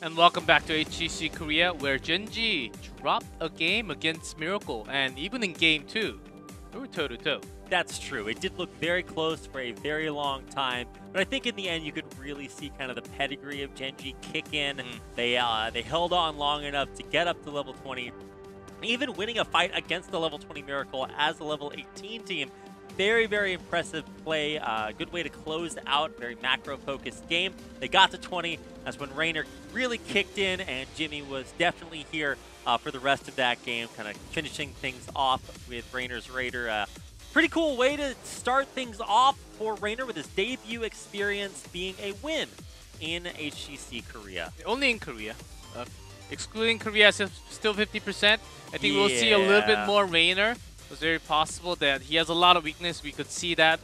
And welcome back to HGC Korea, where Gen.G dropped a game against Miracle, and even in game 2, they were toe-to-toe. That's true. It did look very close for a very long time, but I think in the end you could really see kind of the pedigree of Gen.G kick in. They held on long enough to get up to level 20, even winning a fight against the level 20 Miracle as a level 18 team. Very, very impressive play. Good way to close out a very macro-focused game. They got to 20. That's when Rainer really kicked in, and Jimmy was definitely here for the rest of that game, kind of finishing things off with Rainer's Raider. Pretty cool way to start things off for Rainer with his debut experience being a win in HGC Korea. Only in Korea. Excluding Korea, still 50%. I think we'll see a little bit more Rainer. It's very possible that he has a lot of weakness. We could see that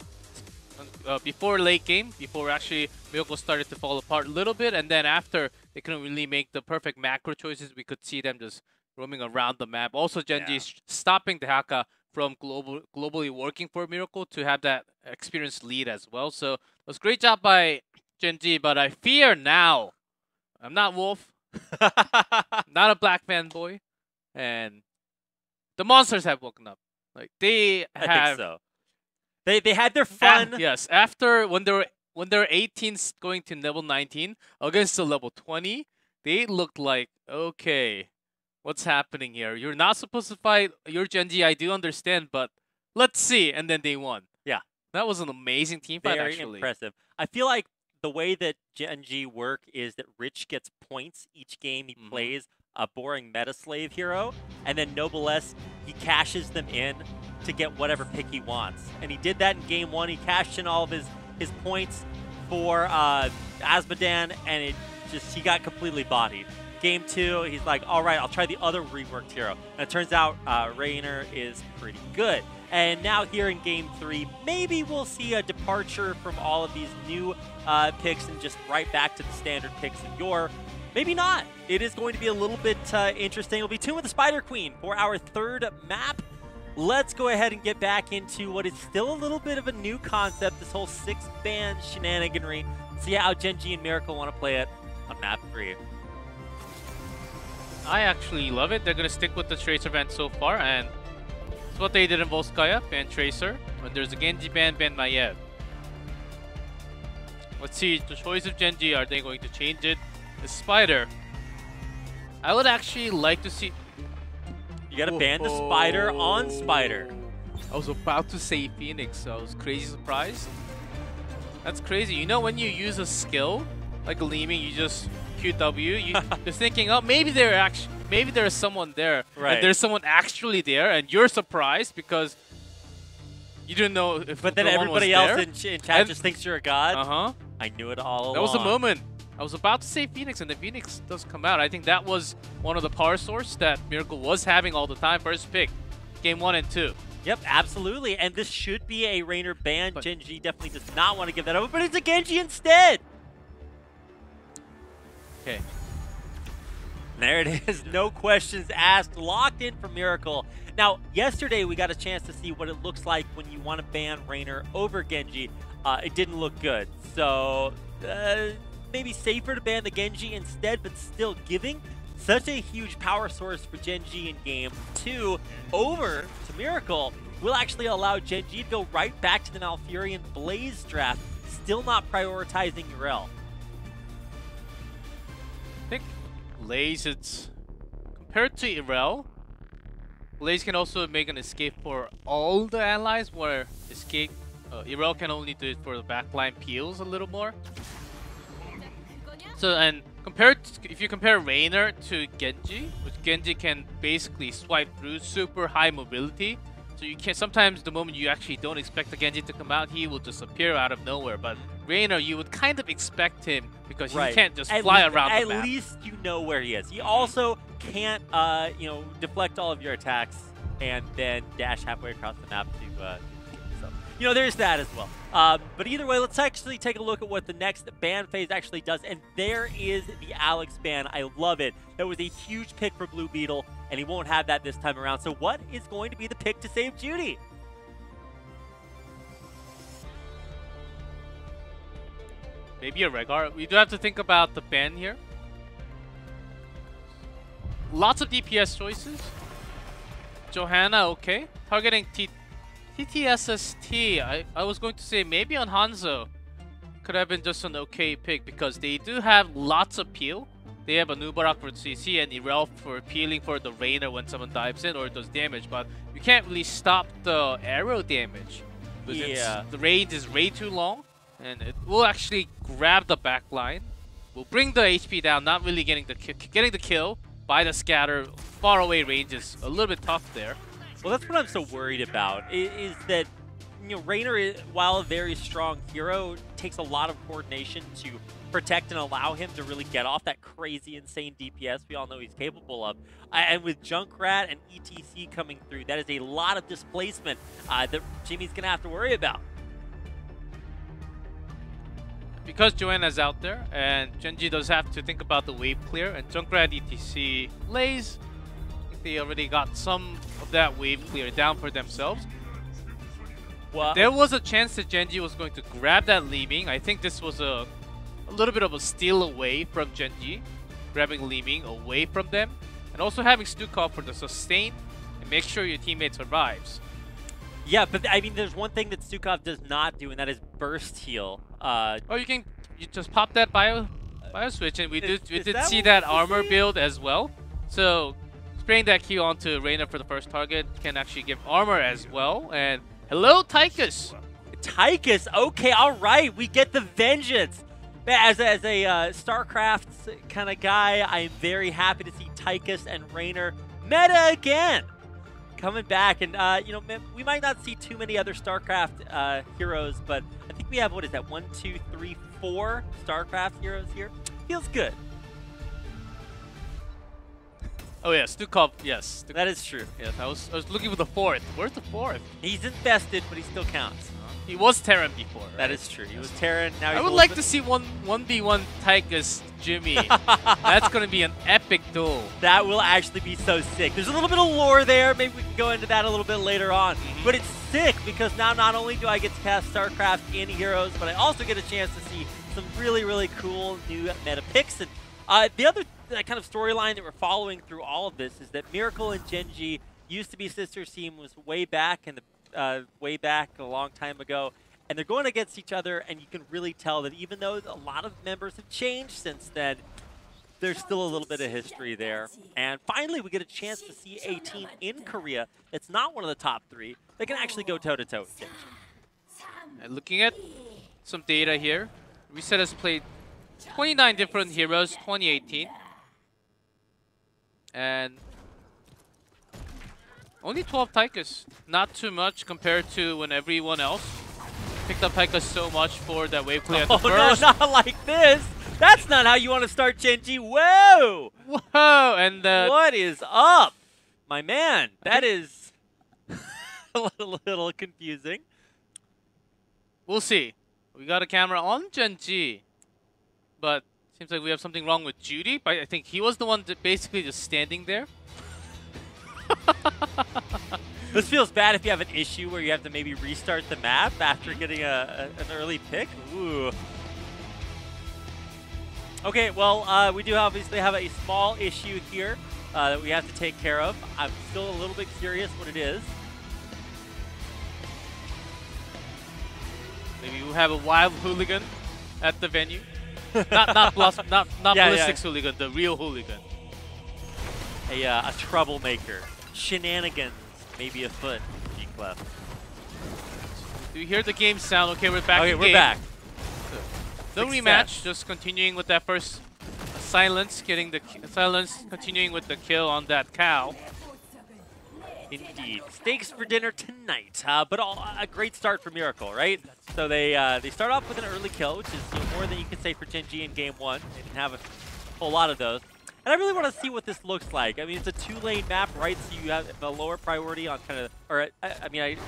before late game, before actually Miracle started to fall apart a little bit, and then after they couldn't really make the perfect macro choices, we could see them just roaming around the map. Also, Gen.G stopping the Haka from globally working for Miracle to have that experienced lead as well. So it was a great job by Gen.G, but I fear now. I'm not Wolf, not a black fanboy, and the monsters have woken up. Like I think so. They had their fun. Yes, after when they're 18s going to level 19 against the level 20, they looked like, okay, what's happening here? You're not supposed to fight your Gen.G, I do understand, but let's see. And then they won. Yeah. That was an amazing team fight, Very actually. impressive. I feel like the way that Gen.G work is that Rich gets points each game he plays a boring meta slave hero, and then Noblesse, he cashes them in to get whatever pick he wants. And he did that in game 1. He cashed in all of his points for Asmodan, and he got completely bodied. Game 2, he's like, all right, I'll try the other reworked hero. And it turns out Rainer is pretty good. And now here in game 3, maybe we'll see a departure from all of these new picks and just right back to the standard picks of yore. Maybe not. It is going to be a little bit interesting. It'll be Tomb of the Spider Queen for our third map. Let's go ahead and get back into what is still a little bit of a new concept, this whole 6-band shenaniganry. See how Gen.G and Miracle want to play it on map 3. I actually love it. They're going to stick with the Tracer ban so far, and it's what they did in Volskaya, ban Tracer. When there's a Genji ban Maiev. Let's see, the choice of Gen.G, are they going to change it? The Spider. I would actually like to see... You gotta ban the Spider on Spider. I was about to say Phoenix, so I was crazy surprised. That's crazy. You know, when you use a skill, like Gleaming, you just QW, you're thinking, oh, maybe there's someone there. Right. And there's someone actually there, and you're surprised because you didn't know if But then everybody else in chat just thinks you're a god. I knew it all along. That was a moment. I was about to say Phoenix, and the Phoenix does come out. I think that was one of the power source that Miracle was having all the time. First pick, game 1 and 2. Yep, absolutely. And this should be a Rainer ban. Gen.G definitely does not want to give that over, but it's a Genji instead. Okay. There it is. No questions asked. Locked in for Miracle. Now, yesterday we got a chance to see what it looks like when you want to ban Rainer over Genji. It didn't look good. So, maybe safer to ban the Genji instead, but still giving such a huge power source for Gen.G in game 2 over to Miracle will actually allow Gen.G to go right back to the Malfurion Blaze draft, still not prioritizing Urel. I think Blaze, it's compared to Urel, Blaze can also make an escape for all the allies, where escape Urel can only do it for the backline peels a little more. So, and if you compare Rainer to Genji, which Genji can basically swipe through super high mobility, so you can sometimes the moment you actually don't expect the Genji to come out, he will just appear out of nowhere. But Rainer, you would kind of expect him because he can't just fly around the map. At least you know where he is. He also can't, deflect all of your attacks and then dash halfway across the map to. So, there's that as well. But either way, let's actually take a look at what the next ban phase actually does. And there is the Alex ban. I love it. That was a huge pick for Blue Beetle, and he won't have that this time around. So what is going to be the pick to save Judy? Maybe a Regar. We do have to think about the ban here. lots of DPS choices. Johanna, okay. Targeting TTSST. I was going to say maybe on Hanzo. Could have been just an okay pick because they do have lots of peel. They have a Nubarak for CC and Irel for peeling for the Rainer when someone dives in or does damage, but you can't really stop the arrow damage. Yeah. The range is way too long, and it will actually grab the back line. Will bring the HP down, not really getting the kill by the scatter. Far away range is a little bit tough there. Well, that's what I'm so worried about, is that, you know, Rainer, while a very strong hero, takes a lot of coordination to protect and allow him to really get off that crazy, insane DPS we all know he's capable of. And with Junkrat and ETC coming through, that is a lot of displacement that Jimmy's going to have to worry about. Because Joanna's out there, and Gen.G does have to think about the wave clear, and Junkrat ETC lays. I think they already got some of that wave clear down for themselves. Well, there was a chance that Gen.G was going to grab that Leeming. I think this was a little bit of a steal away from Gen.G, grabbing Leeming away from them, and also having Stukov for the sustain and make sure your teammate survives. Yeah, but I mean, there's one thing that Stukov does not do, and that is burst heal. You just pop that bio switch, and we did see that armor build as well. So spraying that Q onto Reina for the first target can actually give armor as well. And hello, Tychus. Tychus, okay, all right, we get the vengeance. As a StarCraft kind of guy, I'm very happy to see Tychus and Rainer meta again. Coming back, and you know, we might not see too many other StarCraft heroes, but I think we have, what is that, 1, 2, 3, 4 StarCraft heroes here. Feels good. Oh yeah, Stukov, yes. That is true. Yes, I was looking for the fourth. Where's the fourth? He's infested, but he still counts. He was Terran before, right? That is true. He was Terran. Now he's I would like to see 1v1 Tychus Jimmy. That's going to be an epic duel. That will actually be so sick. There's a little bit of lore there. Maybe we can go into that a little bit later on. But it's sick because now not only do I get to cast StarCraft in Heroes, but I also get a chance to see some really, really cool new meta picks. And the other kind of storyline that we're following through all of this is that Miracle and Gen.G used to be sister team, was way back in the way back a long time ago, and they're going against each other, and you can really tell that even though a lot of members have changed since then, there's still a little bit of history there. And finally, we get a chance to see a team in Korea that's not one of the top 3 that can actually go toe-to-toe with Gen.G. And looking at some data here, Reset has played 29 different heroes 2018. And only 12 Tychus. Not too much compared to when everyone else picked up Tychus so much for that wave clear at the first. No, not like this. That's not how you want to start Gen.G. Whoa! Whoa! And what is up? My man, that is a little confusing. We'll see. We got a camera on Gen.G, but seems like we have something wrong with Judy. But I think he was the one that basically just standing there. This feels bad if you have an issue where you have to maybe restart the map after getting an early pick. Ooh. Okay, well, we do obviously have a small issue here that we have to take care of. I'm still a little bit curious what it is. Maybe we'll have a wild hooligan at the venue. not ballistics hooligan, the real hooligan. A troublemaker. Shenanigans, maybe afoot, G-Clef. Do you hear the game sound? Okay, we're back. Okay, we're back. No rematch, just continuing with that first silence, getting the silence, continuing with the kill on that cow. Indeed. Steaks for dinner tonight, but a great start for Miracle, right? So they start off with an early kill, which is more than you can say for Gen.G in Game 1. They didn't have a whole lot of those. And I really want to see what this looks like. I mean, it's a 2-lane map, right? So you have a lower priority on kind of, or I mean, 2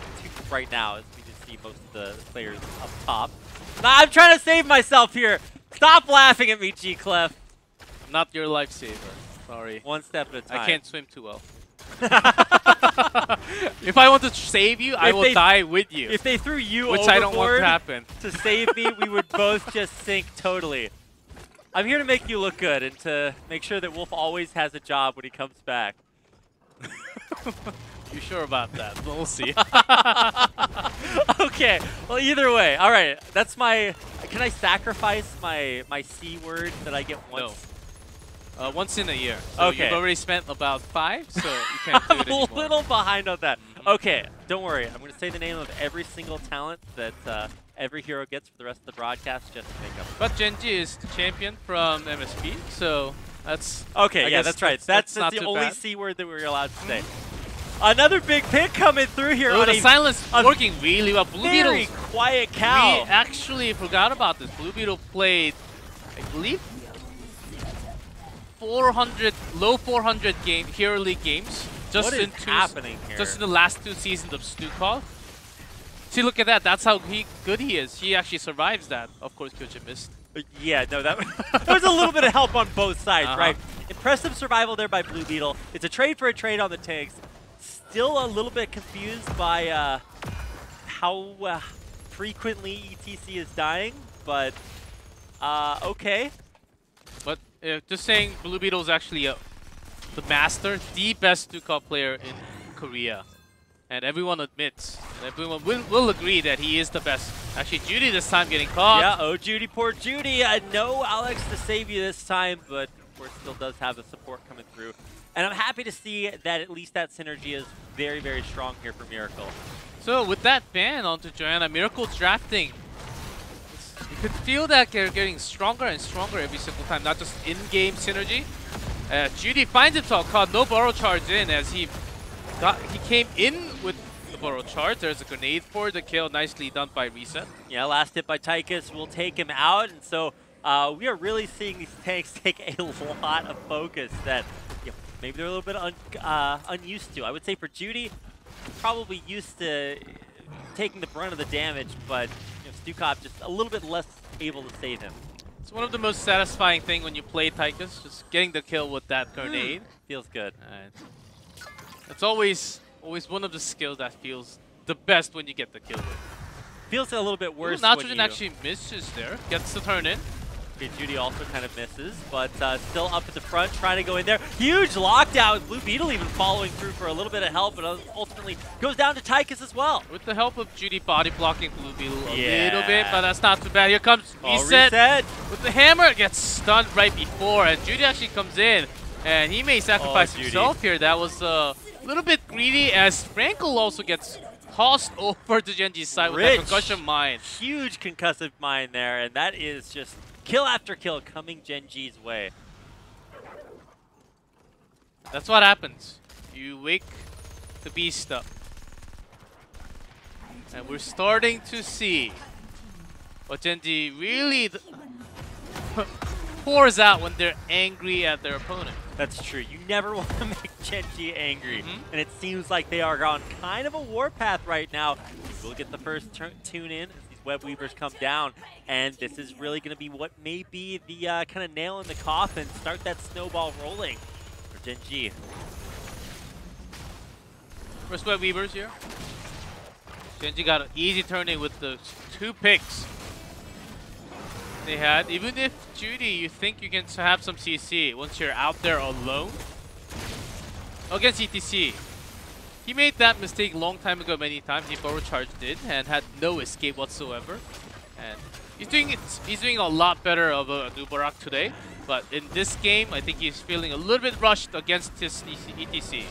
right now, as we just see most of the players up top. Nah, I'm trying to save myself here. Stop laughing at me, G-Clef. I'm not your lifesaver. Sorry. One step at a time. I can't swim too well. If I want to save you, I will die with you. If they threw you which overboard I don't want to happen. To save me, we would both just sink totally. I'm here to make you look good and to make sure that Wolf always has a job when he comes back. You sure about that? We'll see. Okay. Well, either way. All right. That's my. Can I sacrifice my C word that I get once? No. Once in a year. So Okay. You've already spent about 5, so you can't do it anymore. I'm a little behind on that. Okay. Don't worry. I'm going to say the name of every single talent that every hero gets for the rest of the broadcast just to make up. But Gen.G is the champion from MSP, so that's... Okay, I yeah, guess that's right. That's not the too only bad. C word that we're allowed to say. Another big pick coming through here. Oh, on the a silence working really well. Blue very Beetles. quiet cow. We actually forgot about this. Blue Beetle played, I believe, 400, low 400 Hero League games. Just What is in happening here? Just in the last 2 seasons of Stukov. See, look at that. That's how good he is. He actually survives that. Of course, Kyoji missed. Yeah, no, that there was a little bit of help on both sides, Uh-huh. right? Impressive survival there by Blue Beetle. It's a trade for a trade on the tanks. Still a little bit confused by how frequently ETC is dying, but okay. But just saying, Blue Beetle is actually the master, the best Stukov player in Korea. And everyone admits, and everyone will agree that he is the best. Actually, Judy this time getting caught. Yeah, oh Judy, poor Judy. No Alex to save you this time, but of course still does have the support coming through. And I'm happy to see that at least that synergy is very, very strong here for Miracle. So with that ban onto Joanna, Miracle's drafting. You could feel that they're getting stronger and stronger every single time, not just in-game synergy. Judy finds himself caught, no burrow charge in as he came in with the burrow charge. There's a grenade for the kill, nicely done by Reset. Yeah, last hit by Tychus will take him out, and so we are really seeing these tanks take a lot of focus that maybe they're a little bit unused to. I would say for Judy, probably used to taking the brunt of the damage, but Stukov just a little bit less able to save him. It's one of the most satisfying thing when you play Tychus, just getting the kill with that grenade. Feels good. It's always one of the skills that feels the best when you get the kill with. Feels a little bit worse. Nitrogen actually misses there, gets the turn in. Okay, Judy also kind of misses, but still up at the front, trying to go in there. Huge lockdown with Blue Beetle even following through for a little bit of help, but ultimately goes down to Tychus as well. With the help of Judy body blocking Blue Beetle a little bit, but that's not too bad. Here comes Reset with the hammer, gets stunned right before, and Judy actually comes in, and he may sacrifice himself here. That was a little bit greedy, as Frankel also gets tossed over to Gen.G's side with that concussion mine. Huge concussive mine there, and that is just kill after kill coming Gen.G's way. That's what happens. You wake the beast up. And we're starting to see what Gen.G really pours out when they're angry at their opponent. That's true. You never want to make Gen.G angry. And it seems like they are on kind of a warpath right now. We'll get the first tune in. Web Weavers come down, and this is really going to be what may be the kind of nail in the coffin, start that snowball rolling for Gen.G. First Web Weavers here. Gen.G got an easy turning with the 2 picks they had. Even if Judy, you think you can have some CC once you're out there alone against ETC. He made that mistake a long time ago many times. He forward charged it and had no escape whatsoever. And he's doing a lot better of a Nubarak today. But in this game, I think he's feeling a little bit rushed against his ETC.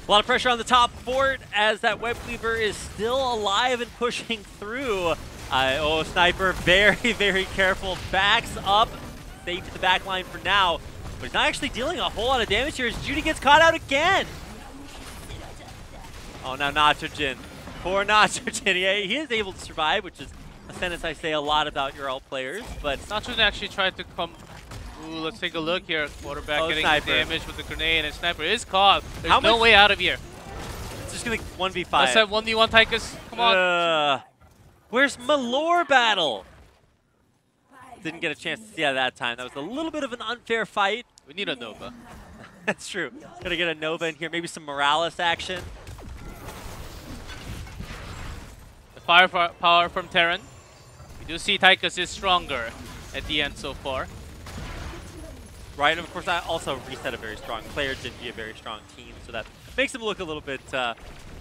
A lot of pressure on the top fort as that Web Weaver is still alive and pushing through. Oh, Sniper, very, very careful. Backs up, safe to the back line for now. But he's not actually dealing a whole lot of damage here as Judy gets caught out again. Oh, now Nitrogen. Poor Nitrogen. Yeah, he is able to survive, which is a sentence I say a lot about your alt players, but Nitrogen actually tried to come. Ooh, let's take a look here. Quarterback getting damage with the grenade, and Sniper is caught. There's no way out of here. It's just going to 1v5. Let's have 1v1 Tychus. Come on. Where's Malor Battle? Didn't get a chance to see that that time. That was a little bit of an unfair fight. We need a Nova. That's true. Gotta get a Nova in here. Maybe some Morales action. Firepower from Terran. We do see Tychus is stronger at the end so far. right? And of course, I also reset a very strong player, Gen.G a very strong team, so that makes him look a little bit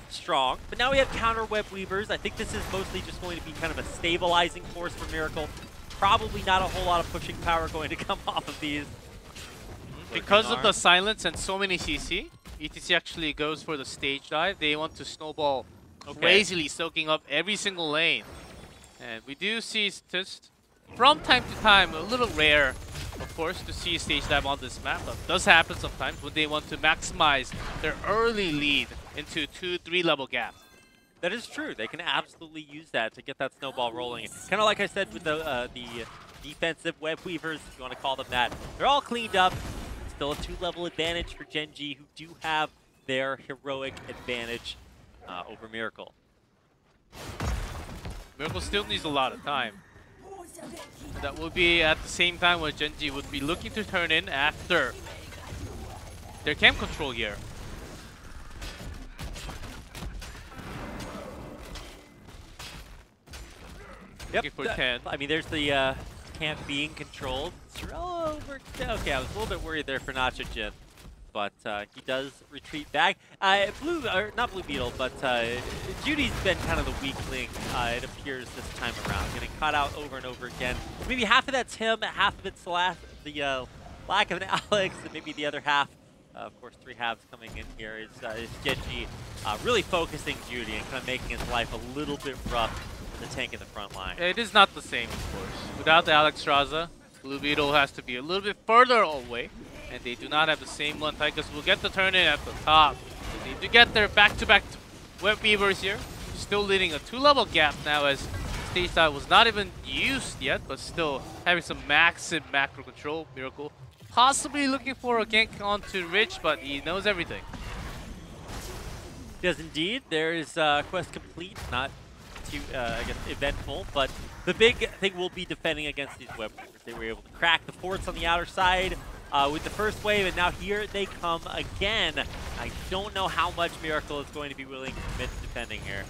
strong. But now we have counter web weavers. I think this is mostly just going to be kind of a stabilizing force for Miracle. Probably not a whole lot of pushing power going to come off of these. Because of the silence and so many CC, ETC actually goes for the stage dive. They want to snowball crazily, soaking up every single lane. And we do see just from time to time, a little rare, of course, to see stage dive on this map. But it does happen sometimes when they want to maximize their early lead into 2-3 level gap. That is true. They can absolutely use that to get that snowball rolling. Kind of like I said with the defensive web weavers, if you want to call them that. They're all cleaned up. Still a 2-level advantage for Gen.G, who do have their heroic advantage over Miracle. Miracle still needs a lot of time. That will be at the same time where Gen.G would be looking to turn in after their camp control here. Yep. Looking for 10. I mean, there's the camp being controlled. Okay, I was a little bit worried there for Nacho-Jin, but he does retreat back. Not Blue Beetle, but Judy's been kind of the weak link, it appears, this time around. Getting caught out over and over again. Maybe half of that's him, half of it's the lack of an Alex, and maybe the other half, of course, 3 halves coming in here, is Gen.G really focusing Judy and kind of making his life a little bit rough for the tank in the front line. It is not the same, of course. Without the Alex Raza, Blue Beetle has to be a little bit further away, and they do not have the same one. Tychus will get the turn in at the top. They need to get their back-to-back web weavers here. Still leading a 2-level gap now, as stage dive was not even used yet, but still having some massive macro control. Miracle possibly looking for a gank onto Rich, but he knows everything. Yes, indeed. There is quest complete, not too, I guess, eventful, but the big thing will be defending against these web weavers. They were able to crack the forts on the outer side with the first wave, and now here they come again. I don't know how much Miracle is going to be willing to commit to defending here.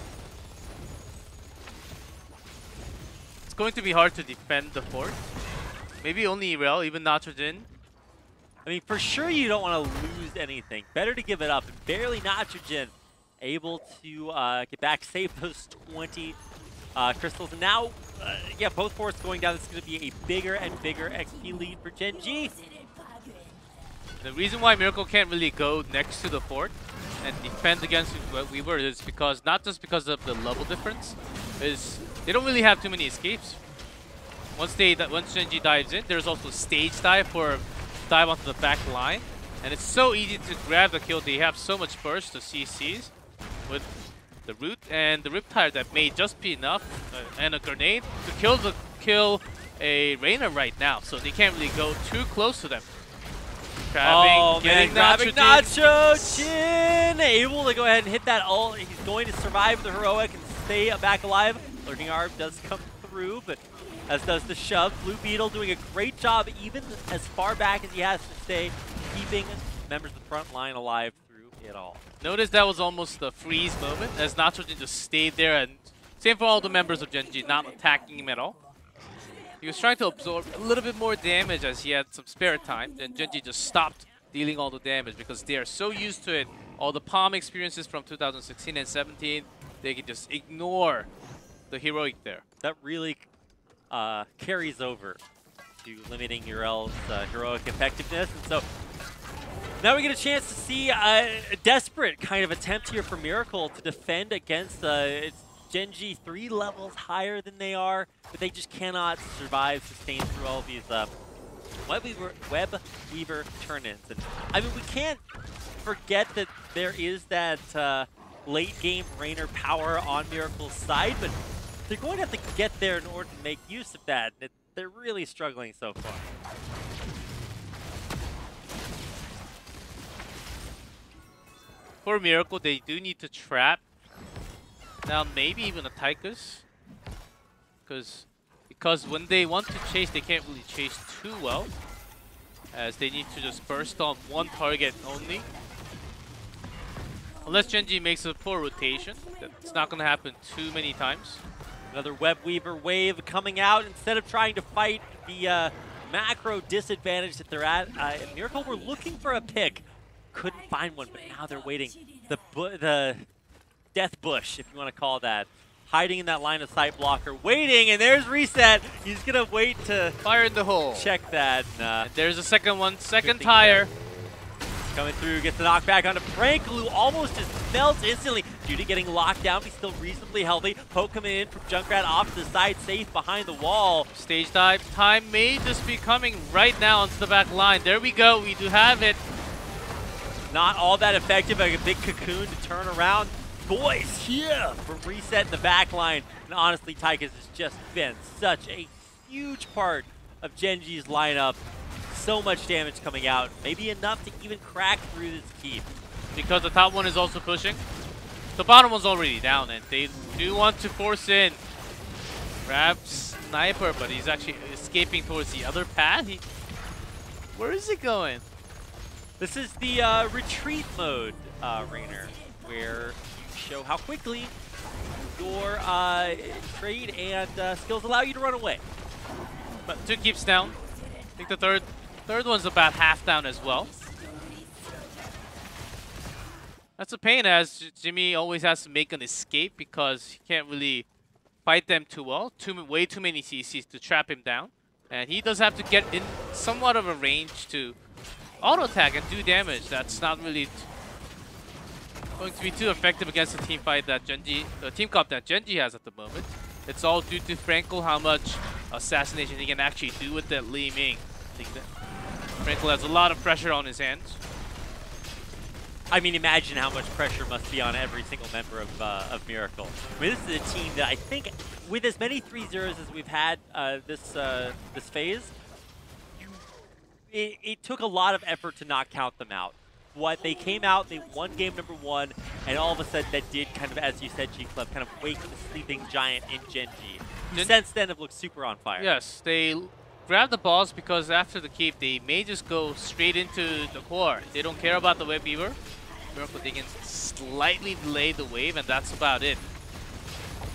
It's going to be hard to defend the fort. Maybe only Irel, even Nacho-Jin. I mean, for sure you don't want to lose anything. Better to give it up. And barely Nacho-Jin able to get back, save those 20 crystals. And now, yeah, both forts going down. This is going to be a bigger and bigger XP lead for Gen.G. The reason why Miracle can't really go next to the fort and defend against Weaver is because, not just because of the level difference, is they don't really have too many escapes. Once Gen.G dives in, there's also stage dive for dive onto the back line, and it's so easy to grab the kill. They have so much burst to CCs with the root and the Riptide that may just be enough, and a grenade to kill a Reyna right now. So they can't really go too close to them. Grabbing Nacho-Jin! Able to go ahead and hit that ult. He's going to survive the heroic and stay back alive. Lurking Arb does come through, but as does the shove. Blue Beetle doing a great job, even as far back as he has to stay, keeping members of the front line alive through it all. Notice that was almost the freeze moment, as Nacho-Jin just stayed there, and same for all the members of Gen.G, not attacking him at all. He was trying to absorb a little bit more damage as he had some spare time, and Gen.G just stopped dealing all the damage because they are so used to it. All the palm experiences from 2016 and 17, they can just ignore the heroic there. That really carries over to limiting Urel's heroic effectiveness, and so now we get a chance to see a desperate kind of attempt here for Miracle to defend against Gen.G 3 levels higher than they are, but they just cannot survive, sustain through all of these web weaver turn-ins. And I mean, we can't forget that there is that late game Rainer power on Miracle's side, but they're going to have to get there in order to make use of that. They're really struggling so far. For Miracle, they do need to trap down maybe even a Tychus, because when they want to chase, they can't really chase too well, as they need to just burst on one target only. Unless Gen.G makes a full rotation, that's not going to happen too many times. Another web weaver wave coming out. Instead of trying to fight the macro disadvantage that they're at. Miracle were looking for a pick. Couldn't find one, but now they're waiting. The death bush, if you want to call that. Hiding in that line of sight blocker, waiting, and there's Reset. He's going to wait to fire in the hole. Check that. And there's a second one, second tire. Coming through, gets the knockback onto Prank, who almost just melts instantly. Judy getting locked down, he's still reasonably healthy. Poke coming in from Junkrat off to the side, safe behind the wall. Stage dive time may just be coming right now onto the back line. There we go, we do have it. Not all that effective, like a big cocoon to turn around. Boys here from Reset in the back line. And honestly, Tychus has just been such a huge part of Gen.G's lineup. So much damage coming out. Maybe enough to even crack through this keep. Because the top one is also pushing. The bottom one's already down, and they do want to force in. Grab Sniper, but he's actually escaping towards the other path. Where is he going? This is the retreat mode, Rainer, where show how quickly your trade and skills allow you to run away. But 2 keeps down. I think the third one's about half down as well. That's a pain, as Jimmy always has to make an escape because he can't really fight them too well. Way too many CCs to trap him down. And he does have to get in somewhat of a range to auto attack and do damage. That's not really going to be too effective against the team fight that Gen.G, the team comp that Gen.G has at the moment. It's all due to Frankel, how much assassination he can actually do with that Li Ming. I think that Frankel has a lot of pressure on his hands. I mean, imagine how much pressure must be on every single member of Miracle. I mean, this is a team that I think, with as many 3-0s as we've had this phase, it took a lot of effort to not count them out. They came out, they won game number 1, and all of a sudden that did kind of, as you said, G-Club, kind of wake the sleeping giant in Gen.G. Since then, have looked super on fire. Yes, they grab the balls because after the keep, they may just go straight into the core. They don't care about the Web Weaver. Miracle, they can slightly delay the wave, and that's about it.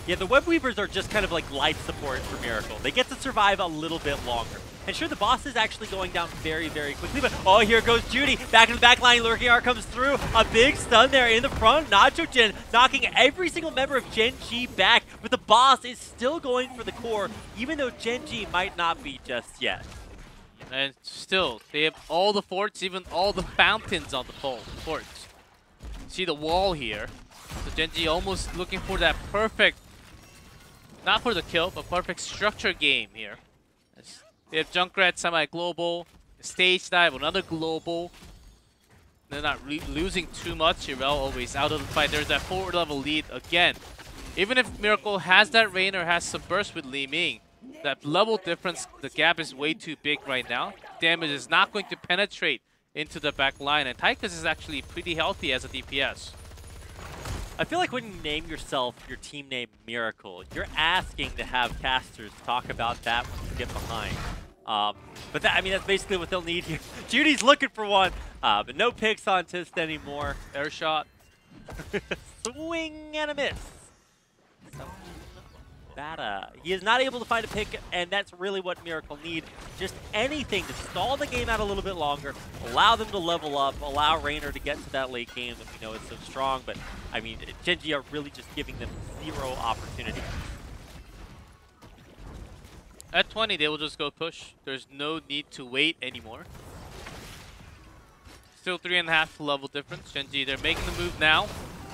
Yeah, the Web Weavers are just kind of like life support for Miracle. They get to survive a little bit longer. And sure, the boss is actually going down very, very quickly, but oh, here goes Judy. Back in the back line, Lurking Art comes through. A big stun there in the front. Nacho Gen knocking every single member of Gen.G back, but the boss is still going for the core, even though Gen.G might not be just yet. And still, they have all the forts, even all the fountains on the forts. See the wall here. So Gen.G almost looking for that perfect, not for the kill, but perfect structure game here. They have Junkrat semi-global, stage dive, another global. They're not losing too much. Irel always out of the fight. There's that forward level lead again. Even if Miracle has that Rain or has some burst with Li Ming, that level difference, the gap is way too big right now. Damage is not going to penetrate into the back line, and Tychus is actually pretty healthy as a DPS. I feel like when you name yourself your team name Miracle, you're asking to have casters talk about that when you get behind. But that, I mean, that's basically what they'll need here. Judy's looking for one, but no picks on Tist anymore. Air shot. Swing and a miss. So, that, he is not able to find a pick, and that's really what Miracle need. Just anything to stall the game out a little bit longer, allow them to level up, allow Rainer to get to that late game that we know is so strong. But, I mean, Gen.G are really just giving them 0 opportunity. At 20, they will just go push. There's no need to wait anymore. Still 3.5 level difference. Gen.G, they're making the move now,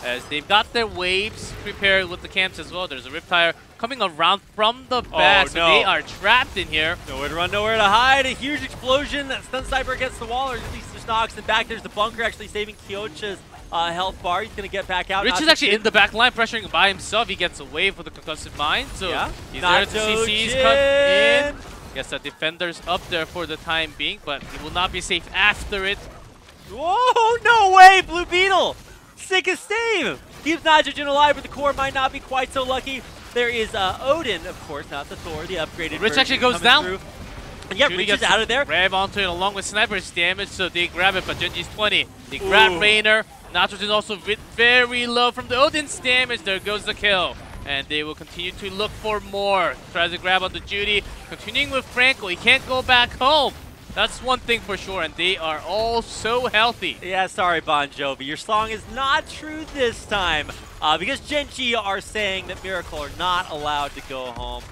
as they've got their waves prepared with the camps as well. There's a Riptire coming around from the back, so they are trapped in here. Nowhere to run, nowhere to hide. A huge explosion. That stun sniper against the wall, or at least there's knocks in back. There's the bunker actually saving Kyocha's health bar. He's going to get back out. Rich is actually in the back line, pressuring by himself. He gets away for the concussive mine, so yeah. He's there to CCs cut in. Guess the defender's up there for the time being, but he will not be safe after it. Whoa, no way, Blue Beetle! Sickest save! Keeps Nitrogen alive, but the core might not be quite so lucky. There is Odin, of course, not the Thor, the upgraded Rich actually goes down. Through. And yeah, Rich is out of there. Grab onto it along with Sniper's damage, so they grab it, but Gen.G's 20. They grab Rainer. Nitrogen also very low from the Odin's damage. There goes the kill. and they will continue to look for more. Tries to grab on the Judy, continuing with Franco. He can't go back home. That's one thing for sure, and they are all so healthy. Yeah, sorry, Bon Jovi. Your song is not true this time because Gen.G are saying that Miracle are not allowed to go home.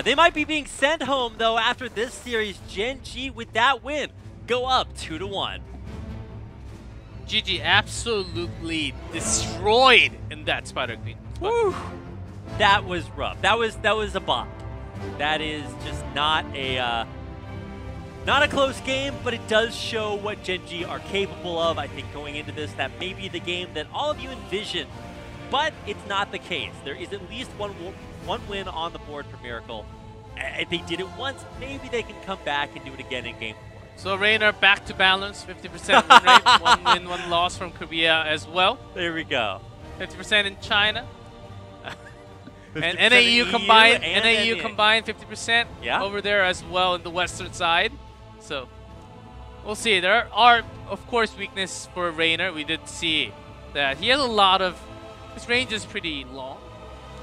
They might be being sent home, though, after this series. Gen.G, with that win, go up 2-1. GG absolutely destroyed in that Spider Queen. Woo! That was rough. That was a bop. That is just not a close game, but it does show what Gen.G are capable of. I think going into this, that may be the game that all of you envisioned, but it's not the case. There is at least one win on the board for Miracle. If they did it once, maybe they can come back and do it again in game 4. So Reiner back to balance, 50% win rate, 1 win, 1 loss from Korea as well. There we go. 50% in China. And 50% NAU in combined, and NAU NA. combined 50% over there as well in the western side. So we'll see. There are, of course, weakness for Reiner. We did see that he has a lot of, his range is pretty long,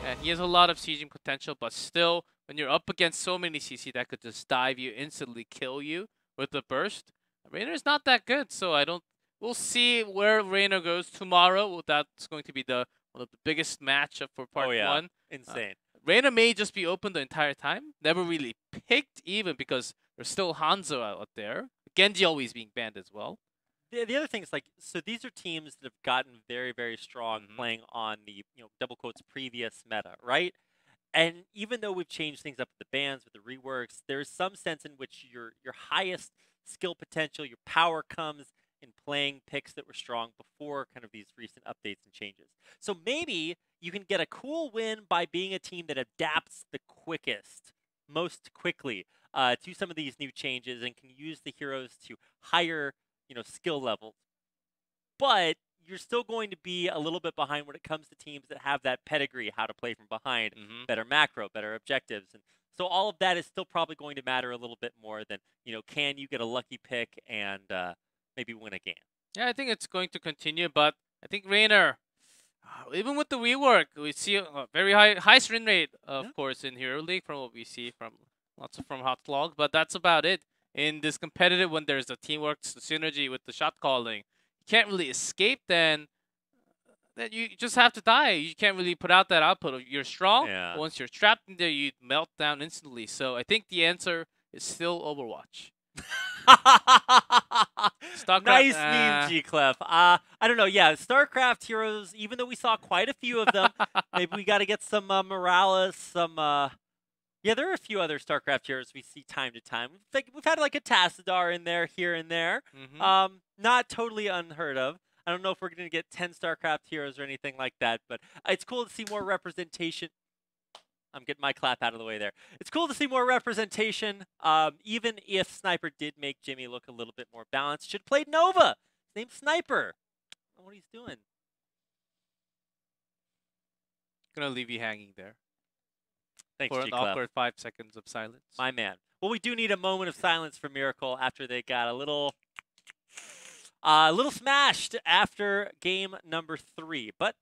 and he has a lot of sieging potential, but still, when you're up against so many CC that could just dive you, instantly kill you with the burst, Reiner is not that good. So we'll see where Reiner goes tomorrow. That's going to be one of the biggest matchup for part 1. Insane. Reiner may just be open the entire time. Never really picked even because there's still Hanzo out there. Gen.G always being banned as well. The other thing is, like, so these are teams that have gotten very, very strong playing on the, double quotes, previous meta, right? And even though we've changed things up with the bans, with the reworks, there's some sense in which your highest skill potential, your power comes in playing picks that were strong before kind of these recent updates and changes. So maybe you can get a cool win by being a team that adapts the quickest, most quickly to some of these new changes and can use the heroes to higher, skill levels. But you're still going to be a little bit behind when it comes to teams that have that pedigree, how to play from behind, better macro, better objectives. And so all of that is still probably going to matter a little bit more than, can you get a lucky pick and maybe win a game. Yeah, I think it's going to continue, but I think Reiner, even with the rework, we see a very high win rate, of course, in Hero League from what we see from Hot Log, but that's about it. In this competitive, when there's the teamwork, the synergy with the shot calling, you can't really escape, then you just have to die. You can't really put out that output. You're strong, but once you're trapped in there, you melt down instantly. So I think the answer is still Overwatch. Nice meme, G-Clef. I don't know. Yeah, StarCraft heroes, even though we saw quite a few of them, maybe we got to get some Morales, some... Yeah, there are a few other StarCraft heroes we see time to time. We've had like a Tassadar in there, here and there. Not totally unheard of. I don't know if we're going to get 10 StarCraft heroes or anything like that, but it's cool to see more representation. I'm getting my clap out of the way there. It's cool to see more representation, even if Sniper did make Jimmy look a little bit more balanced. Should have played Nova. His name's Sniper. I don't know what he's doing. Gonna leave you hanging there. Thanks, for an awkward 5 seconds of silence. My man. Well, we do need a moment of silence for Miracle after they got a little smashed after game number 3, but